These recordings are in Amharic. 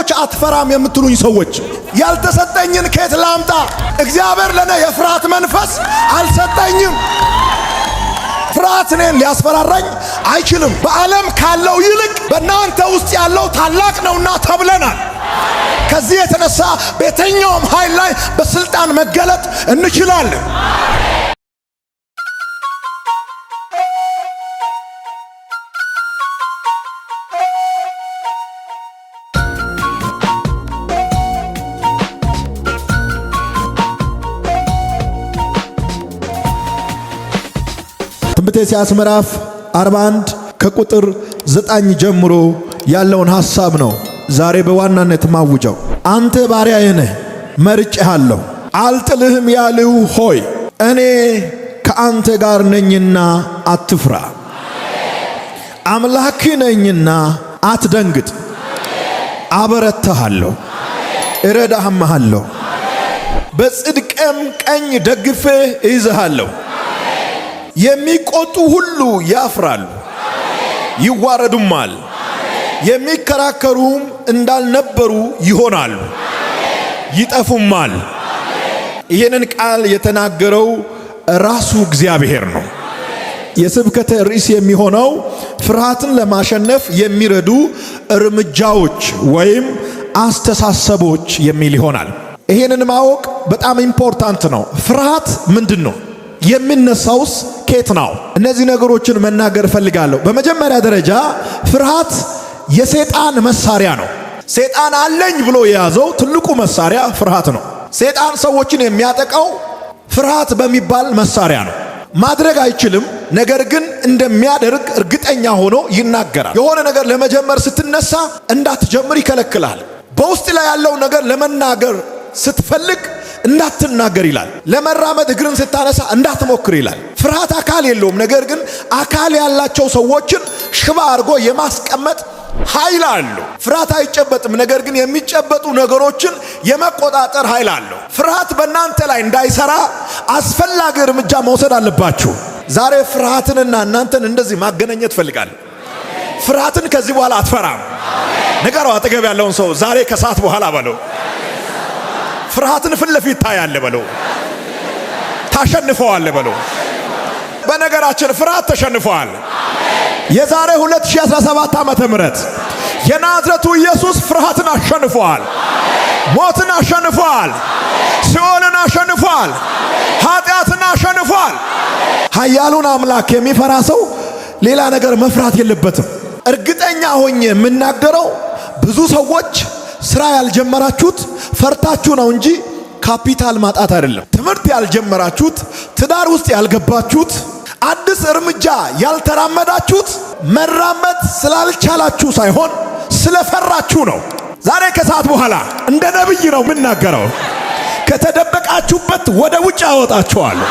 ሴቶች አትፈራም የምትሉኝ ሰዎች ያልተሰጠኝን ከየት ላምጣ? እግዚአብሔር ለኔ የፍርሃት መንፈስ አልሰጠኝም። ፍርሃት እኔን ሊያስፈራራኝ አይችልም። በዓለም ካለው ይልቅ በእናንተ ውስጥ ያለው ታላቅ ነውና ተብለናል። ከዚህ የተነሳ በየትኛውም ኃይል ላይ በስልጣን መገለጥ እንችላለን። ትንቢተ ኢሳይያስ ምዕራፍ 41 ከቁጥር 9 ጀምሮ ያለውን ሐሳብ ነው ዛሬ በዋናነት ማውጀው። አንተ ባሪያዬ ነህ፣ መርጬሃለሁ፣ አልጥልህም ያልሁ ሆይ እኔ ከአንተ ጋር ነኝና አትፍራ። አምላክ ነኝና አትደንግጥ። አበረታሃለሁ፣ እረዳህማለሁ፣ በጽድቅም ቀኝ ደግፌ እይዝሃለሁ። የሚቆጡ ሁሉ ያፍራሉ ይዋረዱማል፣ የሚከራከሩም እንዳልነበሩ ይሆናሉ ይጠፉማል። ይህንን ቃል የተናገረው ራሱ እግዚአብሔር ነው። የስብከተ ርዕስ የሚሆነው ፍርሃትን ለማሸነፍ የሚረዱ እርምጃዎች ወይም አስተሳሰቦች የሚል ይሆናል። ይህንን ማወቅ በጣም ኢምፖርታንት ነው። ፍርሃት ምንድን ነው? የሚነሳውስ ከየት ነው? እነዚህ ነገሮችን መናገር እፈልጋለሁ። በመጀመሪያ ደረጃ ፍርሃት የሰይጣን መሳሪያ ነው። ሰይጣን አለኝ ብሎ የያዘው ትልቁ መሳሪያ ፍርሃት ነው። ሰይጣን ሰዎችን የሚያጠቃው ፍርሃት በሚባል መሳሪያ ነው። ማድረግ አይችልም፣ ነገር ግን እንደሚያደርግ እርግጠኛ ሆኖ ይናገራል። የሆነ ነገር ለመጀመር ስትነሳ እንዳትጀምር ይከለክላል። በውስጥ ላይ ያለው ነገር ለመናገር ስትፈልግ እንዳትናገር ይላል። ለመራመድ እግርን ስታነሳ እንዳትሞክር ይላል። ፍርሃት አካል የለውም፣ ነገር ግን አካል ያላቸው ሰዎችን ሽባ አድርጎ የማስቀመጥ ኃይል አለው። ፍርሃት አይጨበጥም፣ ነገር ግን የሚጨበጡ ነገሮችን የመቆጣጠር ኃይል አለው። ፍርሃት በእናንተ ላይ እንዳይሰራ አስፈላጊ እርምጃ መውሰድ አለባችሁ። ዛሬ ፍርሃትንና እናንተን እንደዚህ ማገናኘት ፈልጋለሁ። ፍርሃትን ከዚህ በኋላ አትፈራም። ንገረው አጠገብ ያለውን ሰው ዛሬ ከሰዓት በኋላ በለው። ፍርሃትን ፊት ለፊት ታያለ በለው። ታሸንፈዋል በለው። በነገራችን ፍርሃት ተሸንፈዋል። የዛሬ 2017 ዓመተ ምህረት የናዝሬቱ ኢየሱስ ፍርሃትን አሸንፈዋል። ሞትን አሸንፈዋል። ሲኦልን አሸንፈዋል። ኃጢአትን አሸንፈዋል። ኃያሉን አምላክ የሚፈራ ሰው ሌላ ነገር መፍራት የለበትም። እርግጠኛ ሆኜ የምናገረው ብዙ ሰዎች ስራ ያልጀመራችሁት ፈርታችሁ ነው እንጂ ካፒታል ማጣት አይደለም። ትምህርት ያልጀመራችሁት፣ ትዳር ውስጥ ያልገባችሁት፣ አዲስ እርምጃ ያልተራመዳችሁት መራመድ ስላልቻላችሁ ሳይሆን ስለፈራችሁ ነው። ዛሬ ከሰዓት በኋላ እንደ ነብይ ነው የምናገረው። ከተደበቃችሁበት ወደ ውጭ አወጣችኋለሁ።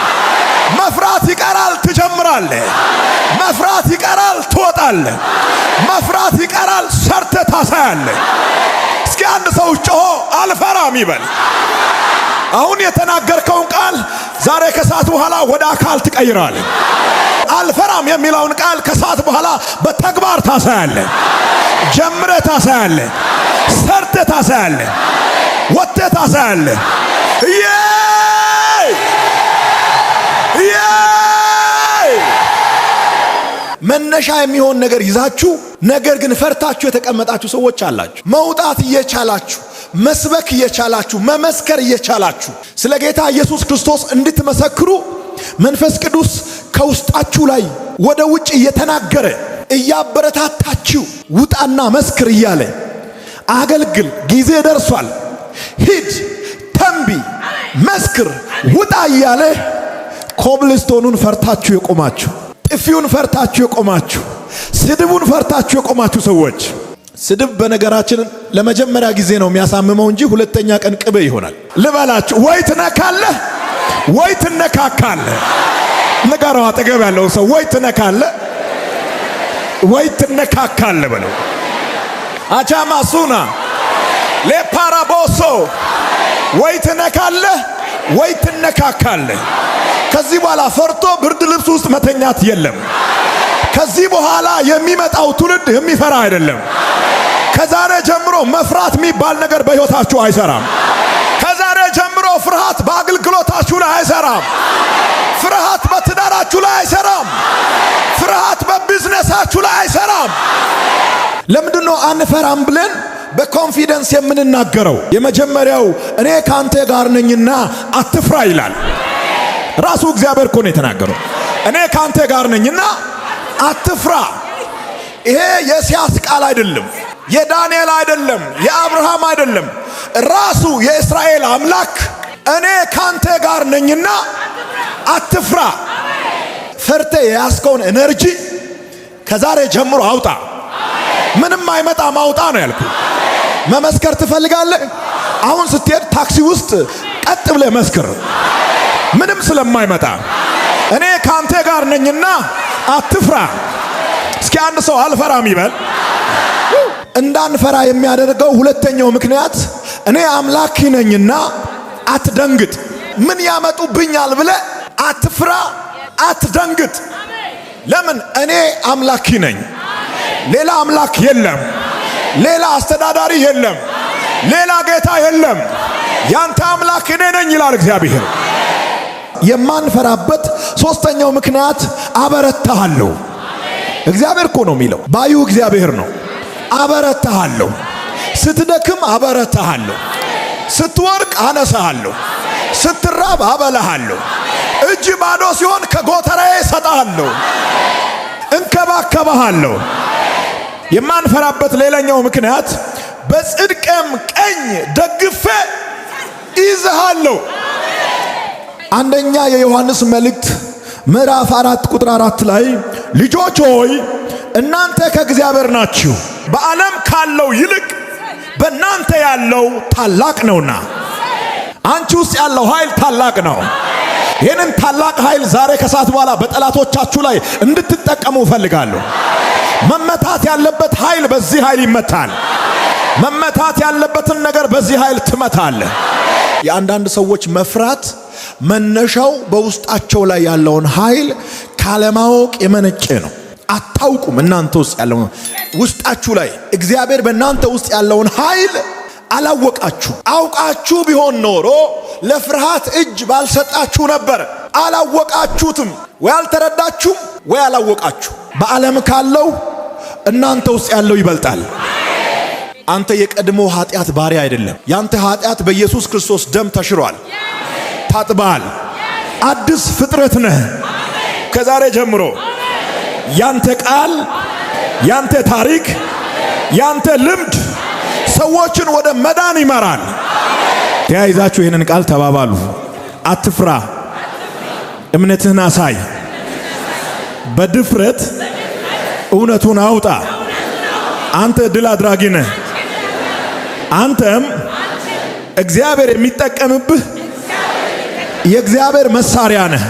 መፍራት ይቀራል፣ ትጀምራለህ። መፍራት ይቀራል፣ ትወጣለህ። መፍራት ይቀራል፣ ሰርተህ ታሳያለህ። እስኪ አንድ ሰው ጮሆ አልፈራም ይበል። አሁን የተናገርከውን ቃል ዛሬ ከሰዓት በኋላ ወደ አካል ትቀይራለህ። አልፈራም የሚለውን ቃል ከሰዓት በኋላ በተግባር ታሳያለህ። ጀምረህ ታሳያለህ። ሰርተህ ታሳያለህ። ወጥተህ ታሳያለህ። መነሻ የሚሆን ነገር ይዛችሁ ነገር ግን ፈርታችሁ የተቀመጣችሁ ሰዎች አላችሁ። መውጣት እየቻላችሁ፣ መስበክ እየቻላችሁ፣ መመስከር እየቻላችሁ ስለ ጌታ ኢየሱስ ክርስቶስ እንድትመሰክሩ መንፈስ ቅዱስ ከውስጣችሁ ላይ ወደ ውጭ እየተናገረ እያበረታታችሁ ውጣና መስክር እያለ አገልግል፣ ጊዜ ደርሷል፣ ሂድ፣ ተንቢ፣ መስክር፣ ውጣ እያለ ኮብልስቶኑን ፈርታችሁ የቆማችሁ፣ ጥፊውን ፈርታችሁ የቆማችሁ፣ ስድቡን ፈርታችሁ የቆማችሁ ሰዎች፣ ስድብ በነገራችን ለመጀመሪያ ጊዜ ነው የሚያሳምመው እንጂ ሁለተኛ ቀን ቅቤ ይሆናል። ልበላችሁ፣ ወይ ትነካለህ ወይ ትነካካለህ። ንገረው አጠገብ ያለው ሰው ወይ ትነካለህ ወይ ትነካካለህ በለው። አቻማሱና ለፓራቦሶ ወይ ትነካለህ ወይ ትነካካለህ። ከዚህ በኋላ ፈርቶ ብርድ ልብስ ውስጥ መተኛት የለም። ከዚህ በኋላ የሚመጣው ትውልድ የሚፈራ አይደለም። ከዛሬ ጀምሮ መፍራት የሚባል ነገር በሕይወታችሁ አይሰራም። ከዛሬ ጀምሮ ፍርሃት በአገልግሎታችሁ ላይ አይሰራም። ፍርሃት በትዳራችሁ ላይ አይሰራም። ፍርሃት በቢዝነሳችሁ ላይ አይሰራም። ለምንድነው አንፈራም ብለን በኮንፊደንስ የምንናገረው? የመጀመሪያው እኔ ካንተ ጋር ነኝና አትፍራ ይላል። ራሱ እግዚአብሔር እኮ ነው የተናገረው። እኔ ካንተ ጋር ነኝና አትፍራ። ይሄ የኢሳይያስ ቃል አይደለም፣ የዳንኤል አይደለም፣ የአብርሃም አይደለም። ራሱ የእስራኤል አምላክ እኔ ካንተ ጋር ነኝና አትፍራ። ፈርተ የያዝከውን ኤነርጂ ከዛሬ ጀምሮ አውጣ። ምንም አይመጣም፣ አውጣ ነው ያልኩ። መመስከር ትፈልጋለህ? አሁን ስትሄድ ታክሲ ውስጥ ቀጥ ብለህ መስክር። ምንም ስለማይመጣ እኔ ካንተ ጋር ነኝና አትፍራ። እስኪ አንድ ሰው አልፈራም ይበል። እንዳንፈራ የሚያደርገው ሁለተኛው ምክንያት እኔ አምላክ ነኝና አትደንግጥ። ምን ያመጡብኛል ብለህ አትፍራ፣ አትደንግጥ። ለምን? እኔ አምላክ ነኝ። ሌላ አምላክ የለም። ሌላ አስተዳዳሪ የለም። ሌላ ጌታ የለም። ያንተ አምላክ እኔ ነኝ ይላል እግዚአብሔር። የማንፈራበት ሶስተኛው ምክንያት አበረታሃለሁ። እግዚአብሔር እኮ ነው የሚለው፣ ባዩ እግዚአብሔር ነው። አበረታሃለሁ። ስትደክም አበረታሃለሁ። ስትወርቅ አነሳሃለሁ። ስትራብ አበላሃለሁ። እጅ ባዶ ሲሆን ከጎተራዬ እሰጥሃለሁ፣ እንከባከባሃለሁ። የማንፈራበት ሌላኛው ምክንያት በጽድቅም ቀኝ ደግፌ ይዘሃለሁ። አንደኛ የዮሐንስ መልእክት ምዕራፍ 4 ቁጥር 4 ላይ ልጆች ሆይ እናንተ ከእግዚአብሔር ናችሁ፣ በዓለም ካለው ይልቅ በእናንተ ያለው ታላቅ ነውና። አንቺ ውስጥ ያለው ኃይል ታላቅ ነው። ይህንን ታላቅ ኃይል ዛሬ ከሰዓት በኋላ በጠላቶቻችሁ ላይ እንድትጠቀሙ እፈልጋለሁ። መመታት ያለበት ኃይል በዚህ ኃይል ይመታል። መመታት ያለበትን ነገር በዚህ ኃይል ትመታለህ። የአንዳንድ ሰዎች መፍራት መነሻው በውስጣቸው ላይ ያለውን ኃይል ካለማወቅ የመነጨ ነው። አታውቁም። እናንተ ውስጥ ያለው ውስጣችሁ ላይ እግዚአብሔር በእናንተ ውስጥ ያለውን ኃይል አላወቃችሁ። አውቃችሁ ቢሆን ኖሮ ለፍርሃት እጅ ባልሰጣችሁ ነበር። አላወቃችሁትም። ወይ አልተረዳችሁም ወይ አላወቃችሁ። በዓለም ካለው እናንተ ውስጥ ያለው ይበልጣል። አንተ የቀድሞ ኃጢአት ባሪያ አይደለም። ያንተ ኃጢአት በኢየሱስ ክርስቶስ ደም ተሽሯል፣ ታጥባል። አዲስ ፍጥረት ነህ። ከዛሬ ጀምሮ ያንተ ቃል፣ ያንተ ታሪክ፣ ያንተ ልምድ ሰዎችን ወደ መዳን ይመራል። ተያይዛችሁ ይህንን ቃል ተባባሉ። አትፍራ፣ እምነትህን አሳይ፣ በድፍረት እውነቱን አውጣ። አንተ ድል አድራጊ ነህ። አንተም እግዚአብሔር የሚጠቀምብህ የእግዚአብሔር መሳሪያ ነህ።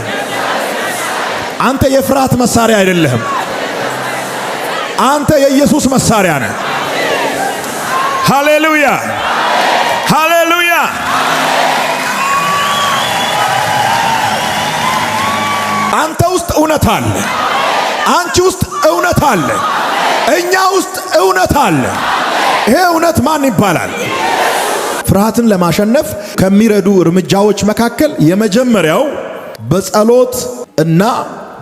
አንተ የፍርሃት መሳሪያ አይደለህም። አንተ የኢየሱስ መሳሪያ ነህ። ሃሌሉያ ሃሌሉያ። አንተ ውስጥ እውነት አለ። አንቺ ውስጥ እውነት አለ። እኛ ውስጥ እውነት አለ። ይሄ እውነት ማን ይባላል? ፍርሃትን ለማሸነፍ ከሚረዱ እርምጃዎች መካከል የመጀመሪያው በጸሎት እና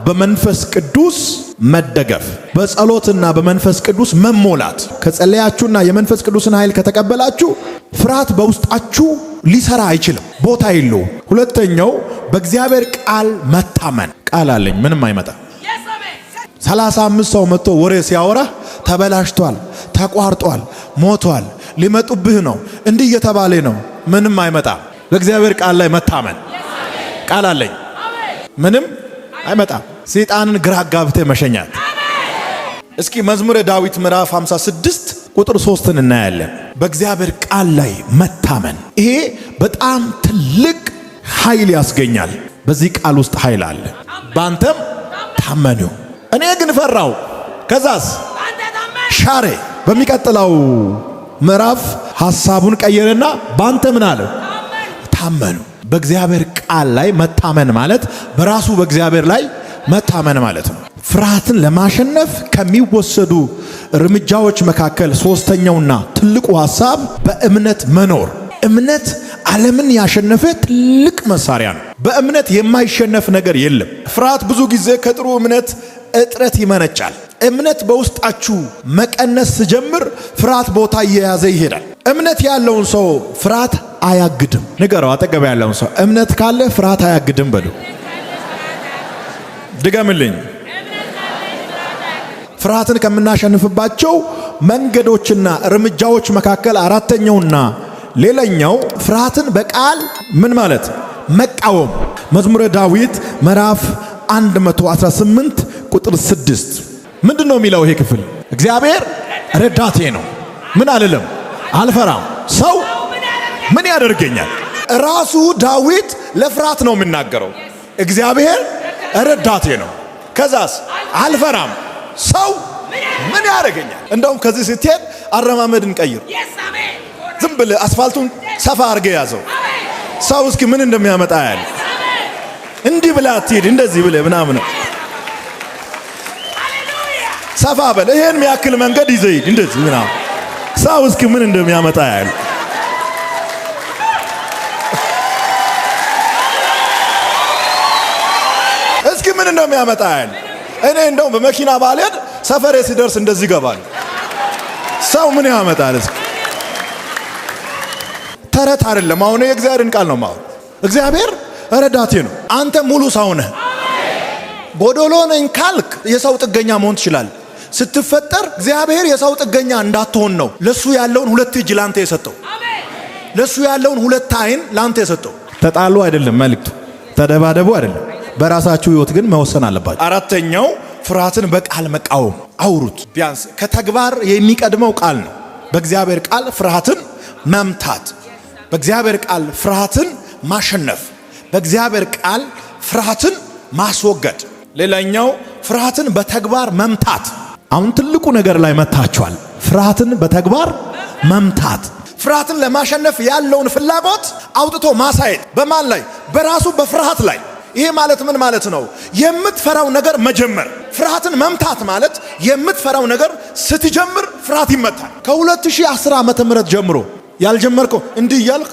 በመንፈስ ቅዱስ መደገፍ፣ በጸሎትና በመንፈስ ቅዱስ መሞላት። ከጸለያችሁና የመንፈስ ቅዱስን ኃይል ከተቀበላችሁ ፍርሃት በውስጣችሁ ሊሰራ አይችልም፣ ቦታ የለው። ሁለተኛው በእግዚአብሔር ቃል መታመን። ቃል አለኝ ምንም አይመጣ። 35 ሰው መጥቶ ወሬ ሲያወራ ተበላሽቷል፣ ተቋርጧል፣ ሞቷል፣ ሊመጡብህ ነው፣ እንዲህ እየተባለ ነው፣ ምንም አይመጣ። በእግዚአብሔር ቃል ላይ መታመን። ቃል አለኝ ምንም አይመጣም። ሰይጣንን ግራ ጋብተህ መሸኛት። እስኪ መዝሙረ ዳዊት ምዕራፍ 56 ቁጥር 3 እናያለን። በእግዚአብሔር ቃል ላይ መታመን። ይሄ በጣም ትልቅ ኃይል ያስገኛል። በዚህ ቃል ውስጥ ኃይል አለ። ባንተም ታመኑ። እኔ ግን ፈራው፣ ከዛስ ሻሬ። በሚቀጥለው ምዕራፍ ሐሳቡን ቀየረና ባንተ ምን አለ? ታመኑ። በእግዚአብሔር ቃል ላይ መታመን ማለት በራሱ በእግዚአብሔር ላይ መታመን ማለት ነው። ፍርሃትን ለማሸነፍ ከሚወሰዱ እርምጃዎች መካከል ሶስተኛውና ትልቁ ሐሳብ በእምነት መኖር። እምነት ዓለምን ያሸነፈ ትልቅ መሳሪያ ነው። በእምነት የማይሸነፍ ነገር የለም። ፍርሃት ብዙ ጊዜ ከጥሩ እምነት እጥረት ይመነጫል። እምነት በውስጣችሁ መቀነስ ሲጀምር ፍርሃት ቦታ እየያዘ ይሄዳል። እምነት ያለውን ሰው ፍርሃት አያግድም። ንገረው አጠገብ ያለውን ሰው እምነት ካለ ፍርሃት አያግድም በሉ። ድገምልኝ። ፍርሃትን ከምናሸንፍባቸው መንገዶችና እርምጃዎች መካከል አራተኛውና ሌላኛው ፍርሃትን በቃል ምን ማለት መቃወም። መዝሙረ ዳዊት ምዕራፍ 118 ቁጥር 6 ምንድነው የሚለው ይሄ ክፍል? እግዚአብሔር ረዳቴ ነው፣ ምን አልልም፣ አልፈራም። ሰው ምን ያደርገኛል? ራሱ ዳዊት ለፍርሃት ነው የሚናገረው። እግዚአብሔር ረዳቴ ነው፣ ከዛስ አልፈራም፣ ሰው ምን ያደርገኛል? እንደውም ከዚህ ስትሄድ አረማመድን ቀይር። ዝም ብለህ አስፋልቱን ሰፋ አድርገህ ያዘው። ሰው እስኪ ምን እንደሚያመጣ ያለ እንዲህ ብለህ አትሄድ፣ እንደዚህ ብለህ ምናምን ሰፋ በል። ይሄን የሚያክል መንገድ ይዘህ ሂድ፣ እንደዚህ ምናምን። ሰው እስኪ ምን እንደሚያመጣ ያለ እስኪ ምን እንደሚያመጣ ያለ። እኔ እንደውም በመኪና ባልሄድ ሰፈሬ ሲደርስ እንደዚህ ይገባል። ሰው ምን ያመጣል? እስኪ ተረት አይደለም። አሁን የእግዚአብሔርን ቃል ነው ማለት። እግዚአብሔር ረዳቴ ነው። አንተ ሙሉ ሰው ነህ። ጎዶሎ ነኝ ካልክ የሰው ጥገኛ መሆን ትችላለህ። ስትፈጠር እግዚአብሔር የሰው ጥገኛ እንዳትሆን ነው ለሱ ያለውን ሁለት እጅ ላንተ የሰጠው፣ ለሱ ያለውን ሁለት አይን ላንተ የሰጠው። ተጣሉ አይደለም መልእክቱ፣ ተደባደቡ አይደለም። በራሳችሁ ህይወት ግን መወሰን አለባችሁ። አራተኛው ፍርሃትን በቃል መቃወም። አውሩት። ቢያንስ ከተግባር የሚቀድመው ቃል ነው። በእግዚአብሔር ቃል ፍርሃትን መምታት፣ በእግዚአብሔር ቃል ፍርሃትን ማሸነፍ፣ በእግዚአብሔር ቃል ፍርሃትን ማስወገድ። ሌላኛው ፍርሃትን በተግባር መምታት። አሁን ትልቁ ነገር ላይ መታችኋል። ፍርሃትን በተግባር መምታት። ፍርሃትን ለማሸነፍ ያለውን ፍላጎት አውጥቶ ማሳየት። በማን ላይ? በራሱ በፍርሃት ላይ። ይሄ ማለት ምን ማለት ነው? የምትፈራው ነገር መጀመር። ፍርሃትን መምታት ማለት የምትፈራው ነገር ስትጀምር ፍርሃት ይመታል። ከ2010 ዓመተ ምህረት ጀምሮ ያልጀመርከው እንዲህ እያልክ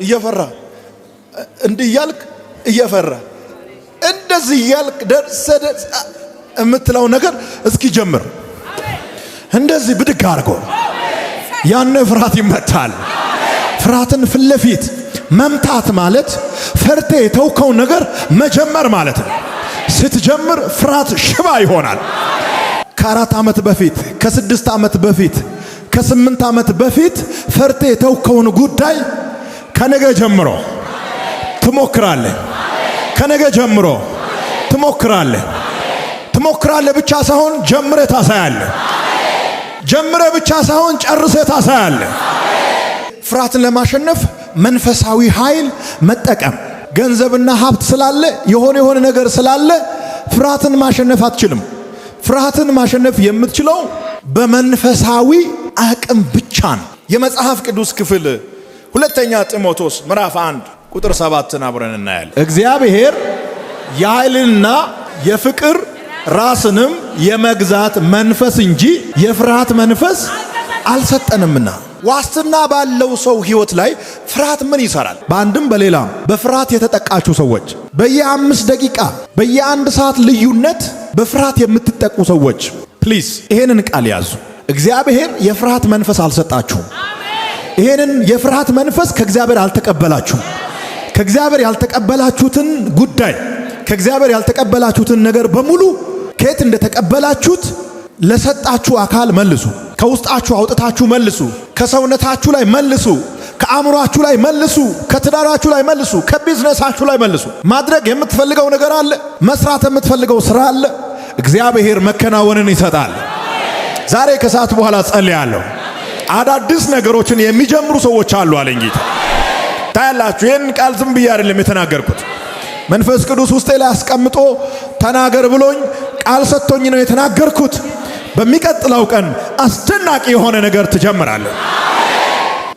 እየፈራ እንዲህ እያልክ እየፈራ እንደዚህ እያልክ ደርሰህ የምትለው ነገር እስኪ ጀምር። እንደዚህ ብድግ አድርጎ ያነ ፍርሃት ይመታል። ፍርሃትን ፊት ለፊት መምታት ማለት ፈርቴ የተውከው ነገር መጀመር ማለት ነው። ስትጀምር ፍርሃት ሽባ ይሆናል። ከ4 ዓመት በፊት ከ6 ዓመት በፊት ከ8 ዓመት በፊት ፈርቴ የተውከውን ጉዳይ ከነገ ጀምሮ ትሞክራለህ። ከነገ ጀምሮ ትሞክራለህ። ትሞክራለህ ብቻ ሳይሆን ጀምረህ ታሳያለህ። ጀምረህ ብቻ ሳይሆን ጨርሰህ ታሳያለህ። ፍርሃትን ለማሸነፍ መንፈሳዊ ኃይል መጠቀም። ገንዘብና ሀብት ስላለ የሆነ ነገር ስላለ ፍርሃትን ማሸነፍ አትችልም። ፍርሃትን ማሸነፍ የምትችለው በመንፈሳዊ አቅም ብቻ ነው። የመጽሐፍ ቅዱስ ክፍል ሁለተኛ ጢሞቴዎስ ምዕራፍ 1 ቁጥር 7 አብረን እናያለን። እግዚአብሔር የኃይልና የፍቅር ራስንም የመግዛት መንፈስ እንጂ የፍርሃት መንፈስ አልሰጠንምና። ዋስትና ባለው ሰው ህይወት ላይ ፍርሃት ምን ይሰራል? በአንድም በሌላም በፍርሃት የተጠቃችሁ ሰዎች፣ በየ5 ደቂቃ በየ1 ሰዓት ልዩነት በፍርሃት የምትጠቁ ሰዎች ፕሊዝ ይሄንን ቃል ያዙ። እግዚአብሔር የፍርሃት መንፈስ አልሰጣችሁም። ይሄንን የፍርሃት መንፈስ ከእግዚአብሔር አልተቀበላችሁም። ከእግዚአብሔር ያልተቀበላችሁትን ጉዳይ፣ ከእግዚአብሔር ያልተቀበላችሁትን ነገር በሙሉ ከየት እንደተቀበላችሁት ለሰጣችሁ አካል መልሱ። ከውስጣችሁ አውጥታችሁ መልሱ። ከሰውነታችሁ ላይ መልሱ። ከአእምሯችሁ ላይ መልሱ። ከትዳራችሁ ላይ መልሱ። ከቢዝነሳችሁ ላይ መልሱ። ማድረግ የምትፈልገው ነገር አለ። መስራት የምትፈልገው ስራ አለ። እግዚአብሔር መከናወንን ይሰጣል። ዛሬ ከሰዓት በኋላ ጸልያለሁ። አዳዲስ ነገሮችን የሚጀምሩ ሰዎች አሉ አለኝ ጌታ። ታያላችሁ። ይህን ቃል ዝም ብዬ አይደለም የተናገርኩት። መንፈስ ቅዱስ ውስጤ ላይ አስቀምጦ ተናገር ብሎኝ ቃል ሰጥቶኝ ነው የተናገርኩት። በሚቀጥለው ቀን አስደናቂ የሆነ ነገር ትጀምራለህ።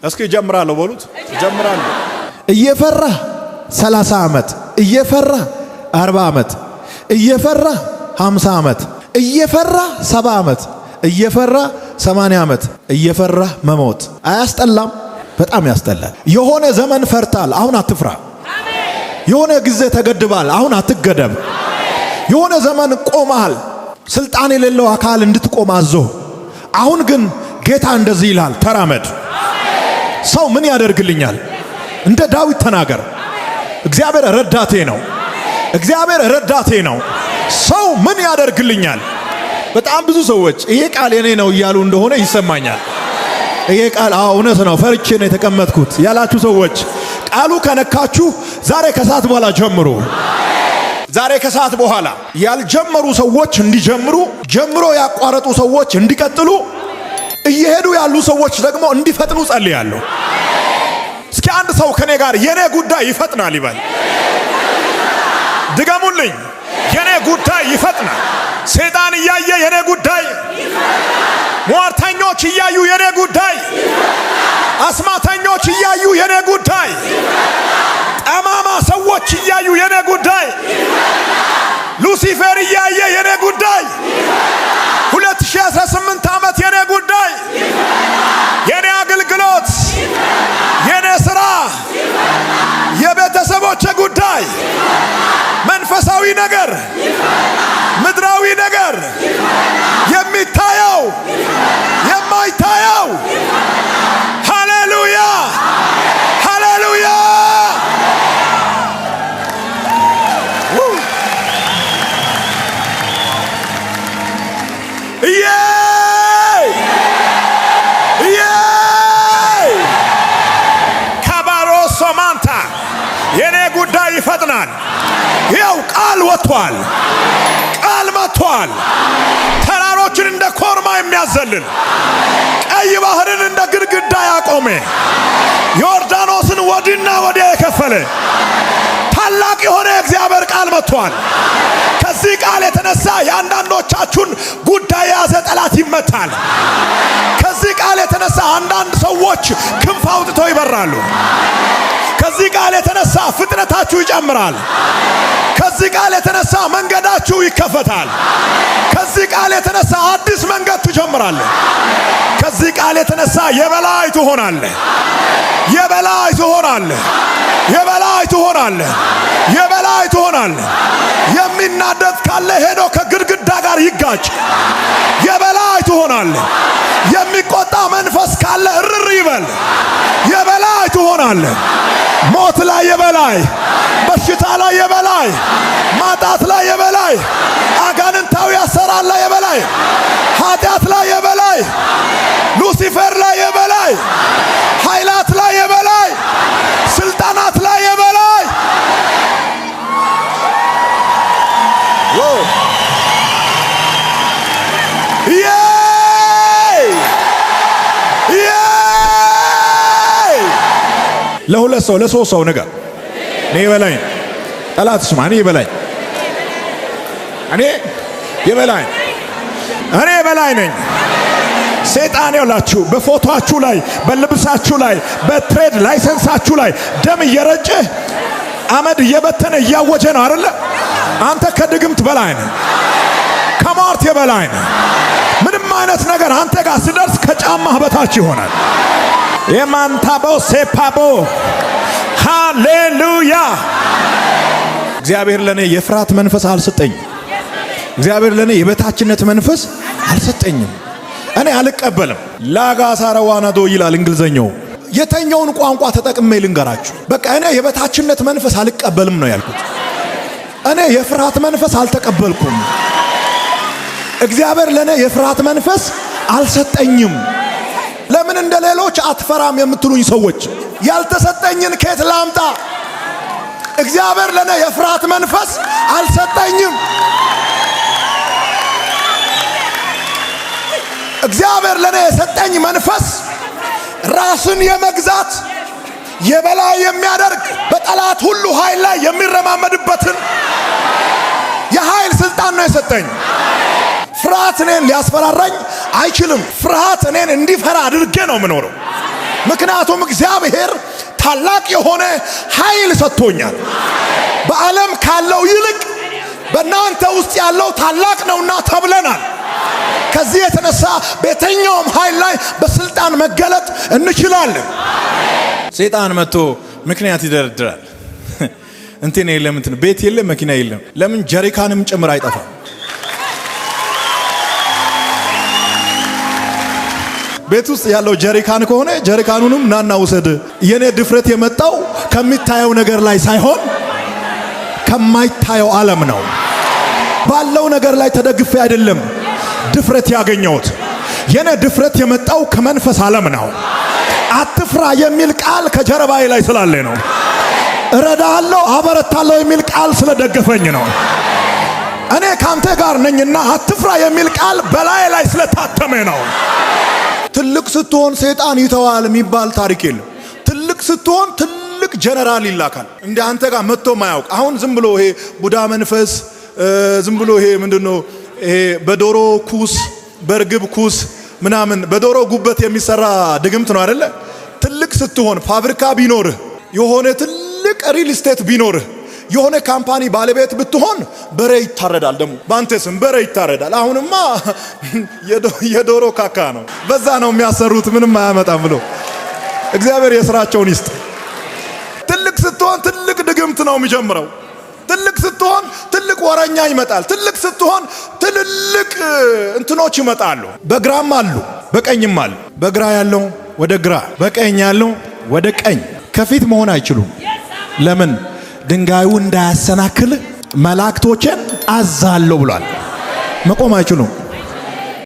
እስኪ ጀምራለሁ በሉት። ጀምራለሁ። እየፈራ 30 ዓመት፣ እየፈራ 40 ዓመት፣ እየፈራ 50 ዓመት፣ እየፈራ 70 ዓመት፣ እየፈራ 80 ዓመት እየፈራ መሞት አያስጠላም? በጣም ያስጠላል። የሆነ ዘመን ፈርታል፣ አሁን አትፍራ። የሆነ ጊዜ ተገድባል፣ አሁን አትገደብ። የሆነ ዘመን ቆመሃል፣ ስልጣን የሌለው አካል እንድትቆም አዞ። አሁን ግን ጌታ እንደዚህ ይላል፣ ተራመድ። ሰው ምን ያደርግልኛል? እንደ ዳዊት ተናገር። እግዚአብሔር ረዳቴ ነው፣ እግዚአብሔር ረዳቴ ነው። ሰው ምን ያደርግልኛል? በጣም ብዙ ሰዎች ይሄ ቃል የኔ ነው እያሉ እንደሆነ ይሰማኛል። ይሄ ቃል እውነት ነው፣ ፈርቼ ነው የተቀመጥኩት ያላችሁ ሰዎች ቃሉ ከነካችሁ ዛሬ ከሰዓት በኋላ ጀምሩ። ዛሬ ከሰዓት በኋላ ያልጀመሩ ሰዎች እንዲጀምሩ፣ ጀምሮ ያቋረጡ ሰዎች እንዲቀጥሉ፣ እየሄዱ ያሉ ሰዎች ደግሞ እንዲፈጥኑ ጸልያለሁ። እስኪ አንድ ሰው ከኔ ጋር የኔ ጉዳይ ይፈጥናል ይበል። ድገሙልኝ። የኔ ጉዳይ ይፈጥናል። ሰይጣን እያየ የኔ ጉዳይ ይፈጥናል። ሟርተኞች እያዩ የኔ ጉዳይ ይፈጥናል። አስማተኞች እያዩ የኔ ጉዳይ ይፈጥናል። ጠማማ ሰዎች እያዩ የኔ ጉዳይ ይፈጥናል። ሉሲፈር እያየ የኔ ጉዳይ ይፈጥናል። 2018 ዓመት የኔ ጉዳይ ይፈጥናል። የኔ አገልግሎት ይፈጥናል። የኔ ሥራ ይፈጥናል። የቤተሰቦቼ ጉዳይ ይፈጥናል። መንፈሳዊ ነገር ይፈጥናል። ምድራዊ ነገር ይፈጥናል። የሚታየው ይፈጥናል። የማይታየው ይፈጥናል። ሃሌሉያ ሃሌሉያ። ካባሮሶማንታ የኔ ጉዳይ ይፈጥናል። ይኸው ቃል ወጥቷል፣ ቃል መጥቷል። ተራሮችን እንደ ኮርማ የሚያዘልል፣ ቀይ ባህርን እንደ ግድግዳ ያቆመ፣ ዮርዳኖስን ወዲና ወዲያ የከፈለ ታላቅ የሆነ እግዚአብሔር ቃል መጥቷል። ከዚህ ቃል የተነሳ የአንዳንዶቻችሁን ጉዳይ የያዘ ጠላት ይመታል። ከዚህ ቃል የተነሳ አንዳንድ ሰዎች ክንፍ አውጥተው ይበራሉ። ከዚህ ቃል የተነሳ ፍጥነታችሁ ይጨምራል። ከዚህ ቃል የተነሳ መንገዳችሁ ይከፈታል። ከዚህ ቃል የተነሳ አዲስ መንገድ ትጀምራለህ። ከዚህ ቃል የተነሳ የበላይ ትሆናለህ። የበላይ ትሆናለህ። የበላይ ትሆናለህ። የበላይ ትሆናለህ። የሚናደድ ካለ ሄዶ ከግድግዳ ጋር ይጋጭ። የበላይ ትሆናለህ። የሚቆጣ መንፈስ ካለ እርር ይበል። የበላይ ትሆናለህ። ሞት ላይ የበላይ፣ በሽታ ላይ የበላይ፣ ማጣት ላይ የበላይ፣ አጋንንታዊ አሰራር ላይ የበላይ፣ ኃጢአት ላይ የበላይ፣ ሉሲፈር ላይ የበላይ፣ ኃይላት ላይ የበላይ፣ ስልጣናት ላይ የበላይ። ለሁለት ሰው ለሶስት ሰው ነገር እኔ የበላይ ጠላት ስማ፣ እኔ የበላይ እኔ የበላይ እኔ የበላይ ነኝ። ሰይጣን ይላችሁ በፎቶአችሁ ላይ፣ በልብሳችሁ ላይ፣ በትሬድ ላይሰንሳችሁ ላይ ደም እየረጨ አመድ እየበተነ እያወጀ ነው አይደለ? አንተ ከድግምት በላይ ነህ፣ ከሟርት የበላይ ነህ። ምንም አይነት ነገር አንተ ጋር ሲደርስ ከጫማህ በታች ይሆናል። የማንታቦ ሴፓቦ ሃሌሉያ። እግዚአብሔር ለኔ የፍርሃት መንፈስ አልሰጠኝም። እግዚአብሔር ለኔ የበታችነት መንፈስ አልሰጠኝም። እኔ አልቀበልም። ላጋሳራዋናዶ ይላል እንግሊዘኛው። የተኛውን ቋንቋ ተጠቅሜ ልንገራችሁ። በቃ እኔ የበታችነት መንፈስ አልቀበልም ነው ያልኩት። እኔ የፍርሃት መንፈስ አልተቀበልኩም። እግዚአብሔር ለኔ የፍርሃት መንፈስ አልሰጠኝም። ለምን እንደ ሌሎች አትፈራም የምትሉኝ ሰዎች ያልተሰጠኝን ከየት ላምጣ? እግዚአብሔር ለኔ የፍርሃት መንፈስ አልሰጠኝም። እግዚአብሔር ለኔ የሰጠኝ መንፈስ ራስን የመግዛት የበላይ የሚያደርግ በጠላት ሁሉ ኃይል ላይ የሚረማመድበትን የኃይል ስልጣን ነው የሰጠኝ። ፍርሃት እኔን ሊያስፈራራኝ አይችልም። ፍርሃት እኔን እንዲፈራ አድርጌ ነው የምኖረው። ምክንያቱም እግዚአብሔር ታላቅ የሆነ ኃይል ሰጥቶኛል። በዓለም ካለው ይልቅ በእናንተ ውስጥ ያለው ታላቅ ነውና ተብለናል። ከዚህ የተነሳ በየትኛውም ኃይል ላይ በስልጣን መገለጥ እንችላለን። ሰይጣን መጥቶ ምክንያት ይደረድራል። እንትን የለም እንትን ቤት የለም መኪና የለም። ለምን ጀሪካንም ጭምር አይጠፋም። ቤት ውስጥ ያለው ጀሪካን ከሆነ ጀሪካኑንም ናና ውሰድ። የኔ ድፍረት የመጣው ከሚታየው ነገር ላይ ሳይሆን ከማይታየው ዓለም ነው። ባለው ነገር ላይ ተደግፌ አይደለም ድፍረት ያገኘሁት። የኔ ድፍረት የመጣው ከመንፈስ ዓለም ነው። አትፍራ የሚል ቃል ከጀርባዬ ላይ ስላለ ነው። እረዳለሁ አበረታለሁ የሚል ቃል ስለደገፈኝ ነው። እኔ ካንተ ጋር ነኝና አትፍራ የሚል ቃል በላይ ላይ ስለታተመ ነው። ትልቅ ስትሆን ሰይጣን ይተዋል የሚባል ታሪክ የለም። ትልቅ ስትሆን ትልቅ ጀነራል ይላካል እንደ አንተ ጋር መጥቶ ማያውቅ። አሁን ዝም ብሎ ይሄ ቡዳ መንፈስ ዝም ብሎ ይሄ ምንድነው ይሄ በዶሮ ኩስ በርግብ ኩስ ምናምን በዶሮ ጉበት የሚሰራ ድግምት ነው አይደለ? ትልቅ ስትሆን ፋብሪካ ቢኖርህ የሆነ ትልቅ ሪል ስቴት ቢኖርህ የሆነ ካምፓኒ ባለቤት ብትሆን በሬ ይታረዳል። ደግሞ ባንተ ስም በሬ ይታረዳል። አሁንማ የዶሮ ካካ ነው። በዛ ነው የሚያሰሩት ምንም አያመጣም ብሎ እግዚአብሔር የሥራቸውን ይስጥ። ትልቅ ስትሆን ትልቅ ድግምት ነው የሚጀምረው። ትልቅ ስትሆን ትልቅ ወረኛ ይመጣል። ትልቅ ስትሆን ትልልቅ እንትኖች ይመጣሉ። በግራም አሉ በቀኝም አሉ። በግራ ያለው ወደ ግራ፣ በቀኝ ያለው ወደ ቀኝ። ከፊት መሆን አይችሉም። ለምን? ድንጋዩ እንዳያሰናክል መላእክቶችን አዛለሁ ብሏል። መቆም አይችሉም።